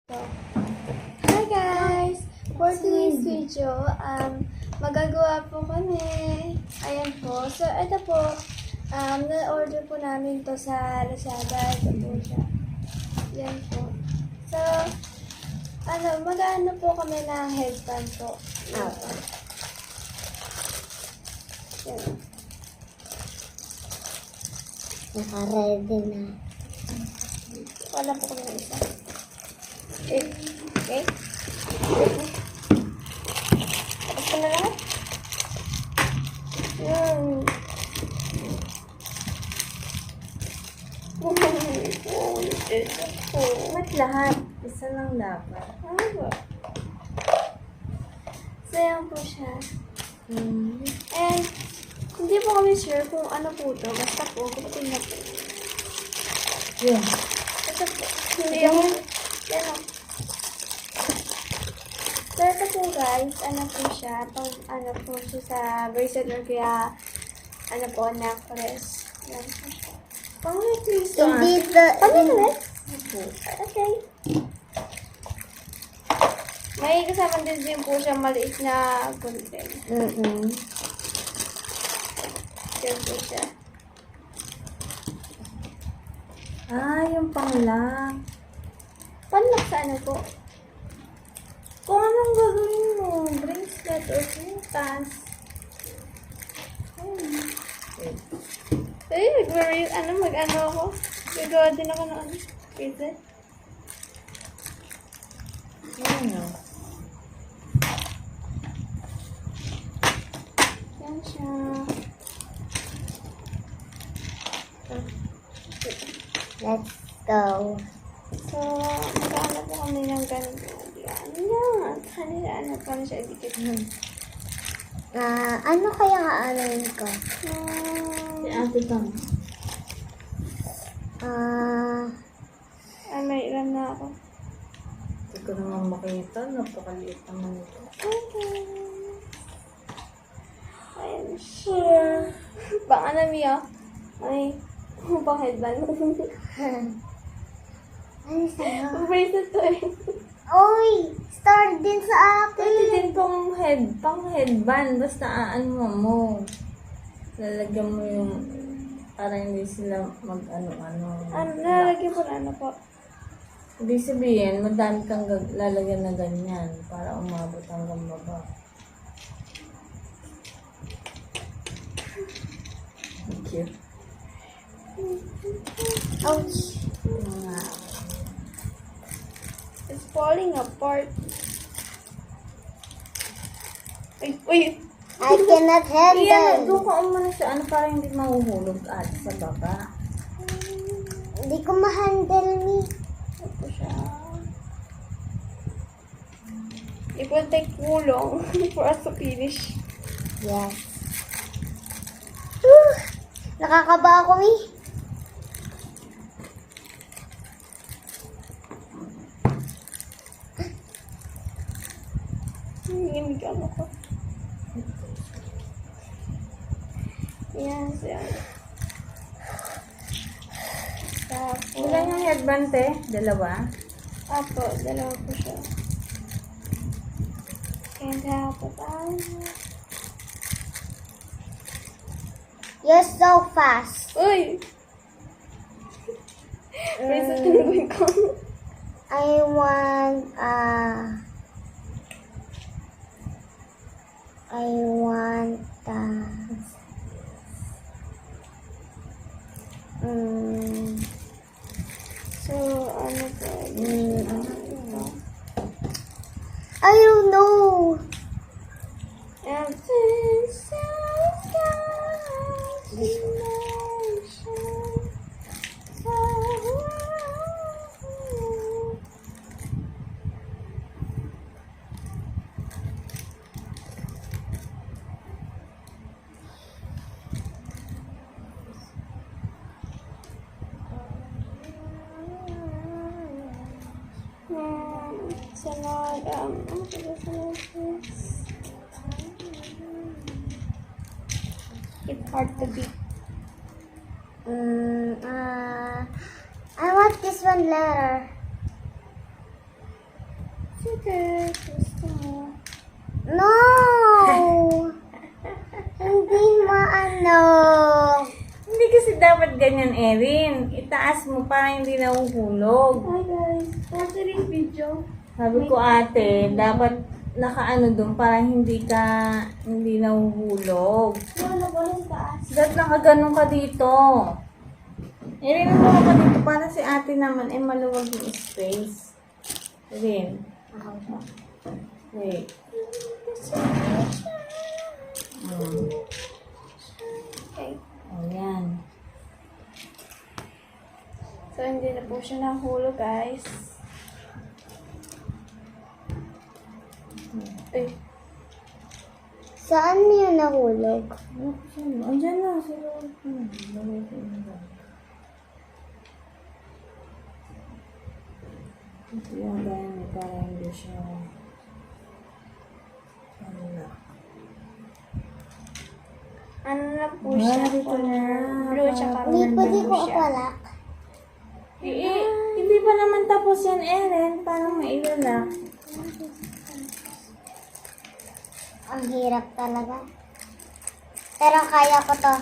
So, hi guys! For today's video, magagawa po kami. Ayan po. So, ito po, na-order po namin to sa Lazada. Ito po siya. Yan po. So, mag-ano po kami ng headband po. Yan po. Yan. Naka-ready na. Wala po kami ng isa. Okay? Tapos ko na lahat? Yan. Ba't lahat? Isa lang dapat. So, yan po siya. And, hindi po kami sure kung ano po ito. Basta po, gupitin na po. Yeah. Basta po. Hindi yung, yan o. So, ito po guys, ano po siya, ano po siya sa bracelet or kaya, ano po, necklace. Yan po siya. Pang-necklace Hindi necklace? Okay. May kasama din po siya maliit na gunting. Yan po siya. Yung pang-lock. Panlock sa ano po? Kung anong gagawin mo? Bracelet or pintas? Mag-ano ako? Gagawa din ako ng ano? Bracelet? Ano? Yan siya. Let's go. So, magkano po kami ng ganito? Yan. Ano pa na siya idikit. Ano kaya nga aalayin ko? Si ate ka. May ilan na ako. Hindi ko naman makita. Napakaliit naman ito. Okay. Ayan siya. Baka na Mia. Ay, pang headband. Ano sa'yo? Bracelet to eh. Uy! Star din sa akin! Pwede din pang headband. Basta ano mo. Lalagyan mo yung para hindi sila mag-ano-ano. Nalalagyan po na ano po. Ibig sabihin, madami kang lalagyan na ganyan para umabot hanggang baba. Cute. Ouch! It's falling apart. Uy! I cannot Iyan, handle! doon ka umano sa ano para hindi mahuhulog at sa baba. Hindi ko ma-handle me. Ito siya. It will take too long for us to finish. Yes. Nakakaba ako eh. Nanginginig ako ko. Yan, siya. Tapos, Ilan yung headband eh? Dalawa? apo, dalawa po siya. And tapos, You're so fast. uy! May sasalubuhin ko. I want, So, ano po? I don't know. Everything Sunod, ano ba sunod? It's hard to beat. I want this one letter. Okay, gusto mo. No! Hindi maano. Hindi kasi dapat ganyan, Erin. Itaas mo para hindi nahuhulog. Hi guys, for today's video, Sabi ko ate, dapat nakaano doon para hindi nahuhulog. wala ko lang taas. Dapat nakaganon ka dito. Erin, ano ka dito? Para si ate naman, maluwag yung space. Erin. Wait. Okay. Ayan. So, hindi na po siya nahulog, guys. Ay, Saan yun nahulog? Andiyan na. Sa loob na. Lagay ko na lang. Ito yung gamit para hindi siya ano na po siya? Dito na. Blue, tsaka Hindi pwede blue ko siya. apalak. Hindi pa naman tapos yan, Ellen. Parang mailalak. Ang hirap talaga. Pero kaya ko to.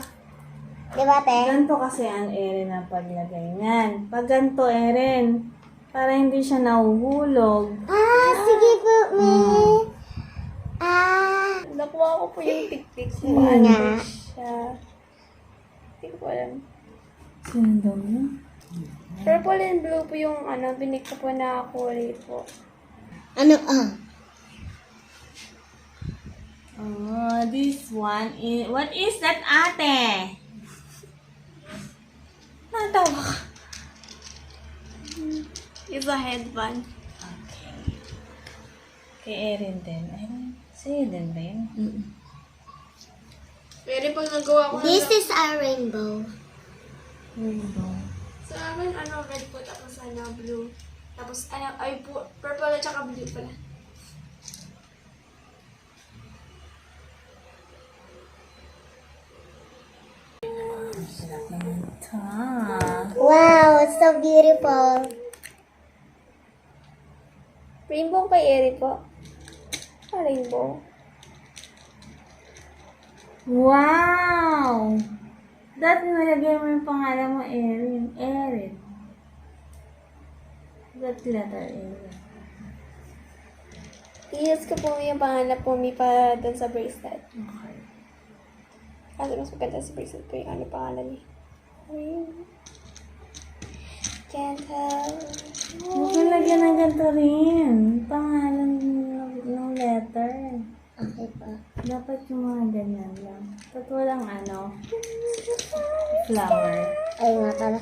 Di ba, te? Ganito kasi ang Ellen ang paglagay niyan. Pag ganito, Ellen, para hindi siya nahuhulog. Ah, sige po, me. Ah, Nakuha ko po yung tiktik ko. Sige Ano nga. siya? Hindi ko alam. Sino niya? Purple and blue po yung binig ko po na kulay po. ano, Oh, this one is... What is that, ate? Natawa ka. It's a headband. Okay. Kay Erin din. Erin, sa'yo din ba yun? Pero pag nagawa ko this is a rainbow. Rainbow. sa akin, red po, tapos blue. Tapos, purple at saka blue pala. Sarap naman ito. Wow, it's so beautiful. Rainbow kay Eri po. Rainbow. Wow! Dati nalagay mo yung pangalan mo, Erin. Erin. Dati letter Erin. I-use ko po yung pangalan po para dun sa bracelet. Okay. Kasi mas maganda sa bracelet po yung pangalan niya. Can't help. Huwag mo lagyan ng ganito rin. Pangalan ng letter. Okay pa. Dapat yung mga ganyan lang. Ba't walang flower? Ay nga pala.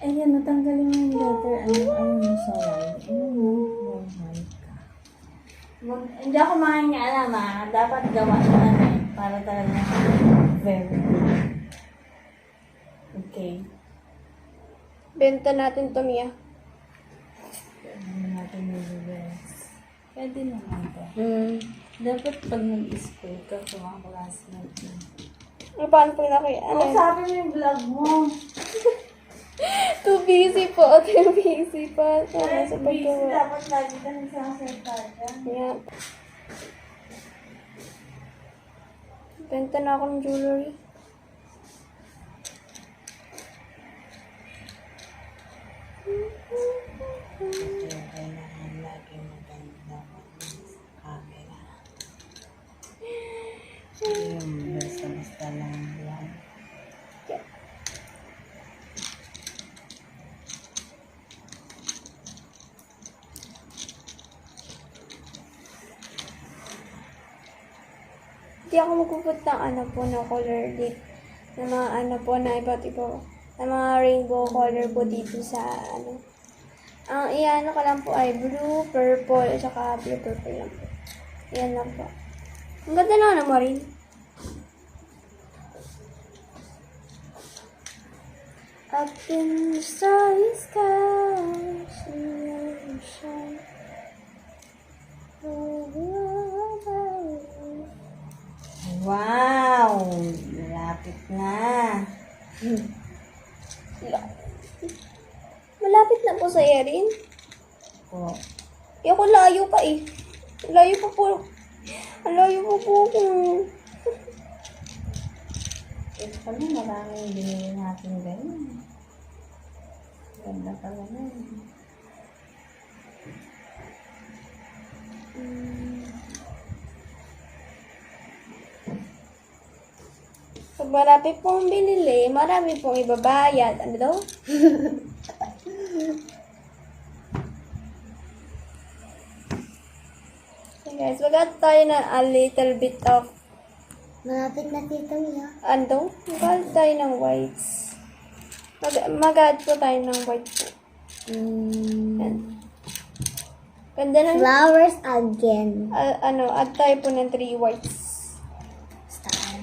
Ayan, natanggalin mo yung letter. Ano yung sa white? Yung white ka. Hindi ako alam dapat gawa yung para talaga very good. Okay. Benta natin to, Mia. Ano natin yung reverse. Pwede naman to. Dapat pag nag-spray ka, mga classmate mo. Paano pag Sabi mo yung vlog mo. Too busy po. Too busy pa. Sana sa Busy, paggawa. dapat lagi ka nagsasalita. Yeah. Benta na ako ng jewelry. Kailangan lagi maganda sa camera. Yung basta-basta lang yan. Hindi ako magpuput ng na color dito. Na mga na iba't iba. Na mga rainbow color po dito sa Ang iyan ko lang po ay blue, purple, at saka blue, purple lang po. Iyan lang po. Ang ganda naman mo rin. Up in the starry sky, shine. Wow! Malapit na. Hmm. 'Malapit na po sa Erin. Po. Eh, ako layo pa eh. Layo pa po. Ang layo pa po ako. Ito pala, maraming binili natin ganyan. Ganda talaga. Pag marami pong binili, marami pong ibabayad. Ano daw? So guys, mag-add tayo na a little bit of, Malapit na tito niya. ano? Mag-add tayo ng whites. Mag-add po tayo ng white po. Yan. Ganda ng, Flowers again. add tayo po ng 3 whites. Star.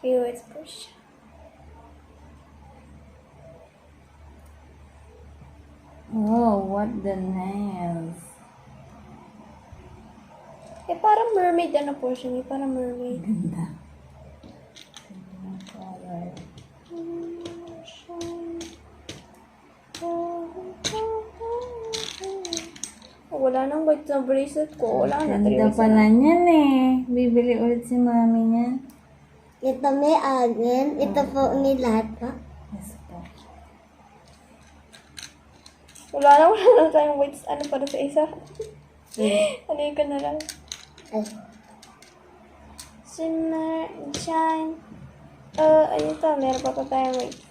3 whites po siya. Oh, what the nails. Eh, parang mermaid ano po siya. Eh, parang mermaid. Ganda. Ganda ng color. Oh, wala nang white na bracelet ko. Wala na. Ganda pala niyan eh. Bibili ulit si mami niyan. Ito may agin. Ito po may lahat pa. Yes po. Wala na tayong whites. Ano para sa isa? Ano ko na lang. Ay. Shimmer and shine. Ayun to. Meron pa tayong white.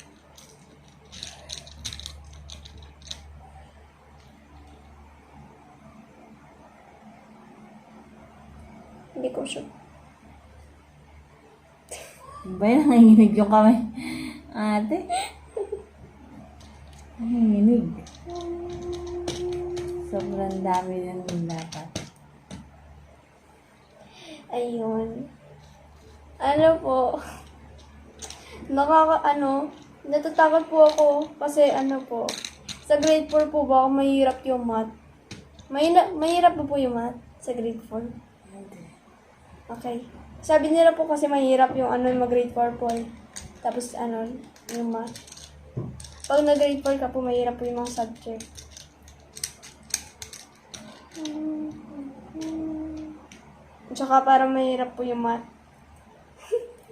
Hindi ko sure. Ba yan? Nanginginig yung kamay. Ate. Nanginginig. Sobrang dami yan dapat. Ayun. Ano po. Natatakot po ako kasi ano po. Sa grade 4 po ba ako mahirap yung math? Mahirap po yung math sa grade 4? Okay. Sabi nila po kasi mahirap yung mag-grade 4 po. Tapos yung math. Pag nag-grade 4 ka po, mahirap po yung mga subject. Tsaka parang mahirap po yung math.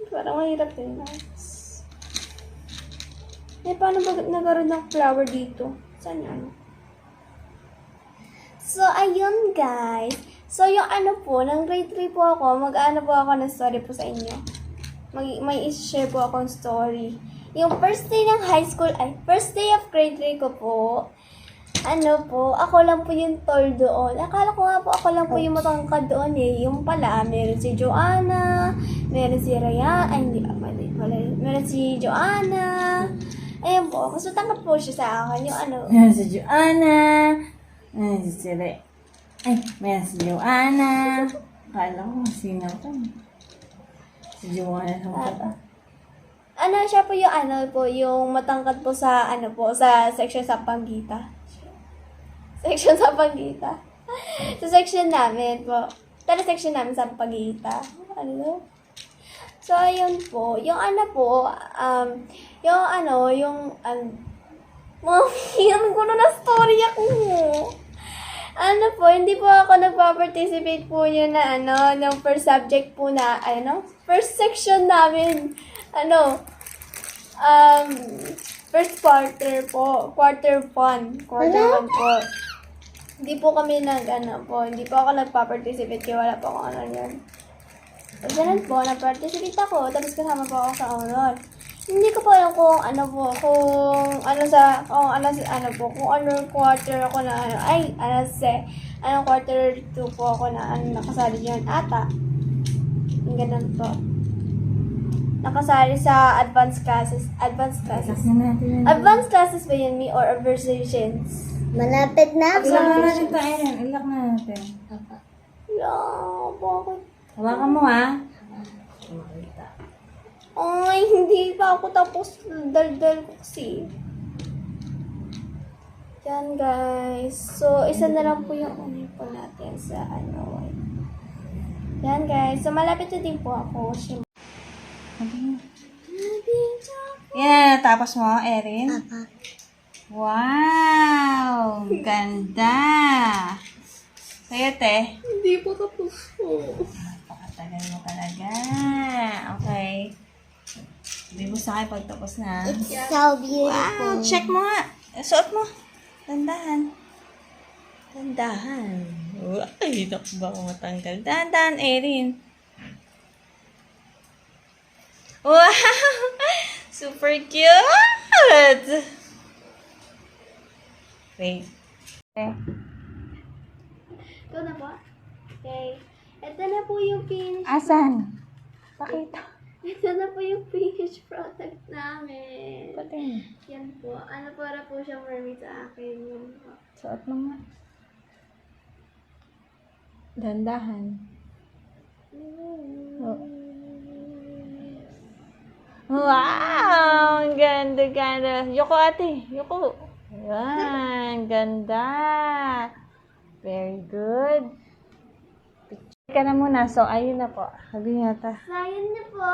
Parang mahirap yung math. Eh, paano ba nagkaroon ng flower dito? Saan yan? So, ayun guys. So, yung ng grade 3 po ako, mag-ano po ako ng story po sa inyo. May i-share po akong story. Yung first day ng high school, first day of grade 3 ko po, ako lang po yung tall doon. Akala ko nga po ako lang po yung matangkad doon eh. Yung pala, meron si Joanna, meron si Raya, meron si Joanna. Ayun po, mas matangkad po siya sa akin. Yung Meron si Joanna. Meron si Sire. Ay, meron si Joanna. Akala ko, sino to? Si Joanna lang pala. siya po yung yung matangkad po sa sa section sa Panggita. Section sa Panggita. Sa section namin po. Section namin sa Panggita. So, ayun po. Yung yung gulo na story ako. Hindi po ako nagpa-participate po yun na ng first subject po na, first section namin, first quarter po, quarter 1 po. Hindi po kami hindi po ako nagpa-participate kaya wala po akong yun. Tapos ganun po, nag-participate ako, tapos kasama po ako sa oral. Hindi ko po alam kung quarter ako na quarter 2 po ako na nakasali dyan ata. Yung ganun po. Nakasali sa advanced classes. Advanced classes. Advanced classes ba yun, or observations? Malapit na. Ilak na natin ito, Erin. Ilak na natin. Bakit? Hawakan mo, ha? Ay, hindi pa ako tapos daldal ko kasi. Yan, guys. So, isa na lang po yung po natin sa Yan, guys. So, malapit na din po ako. Yan, tapos mo, Erin. Papa. Wow! Ganda. Sa'yo, te. Hindi po tapos po. Napakatagal mo talaga. Okay. Sabi mo sa akin pagtapos na. It's so beautiful. Wow, check mo nga. Suot mo. Dandahan. Dandahan. Ay, naku ba ako matanggal. Dandahan, Erin. Wow! Super cute! Wait. Okay. Ito na po. Okay. Ito na po yung finish. Asan? Pakita. Ito na po yung finished product namin. Pating. Yan po. Ano para po siyang mermaid sa akin. Yan po. Suot mo nga. Dandahan. Oh. Wow! Ang ganda, ganda. Yoko, ate. Yoko. Yan. Ganda. Very good. Picture ka na muna. So, ayun na po. Sabi niya ta. So, yun na po.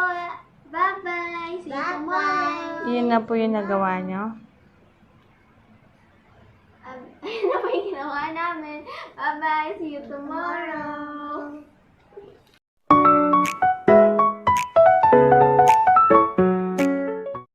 Bye-bye. See you tomorrow. Yun na po yung nagawa nyo. Ayun na po yung ginawa namin. Bye-bye. See you tomorrow.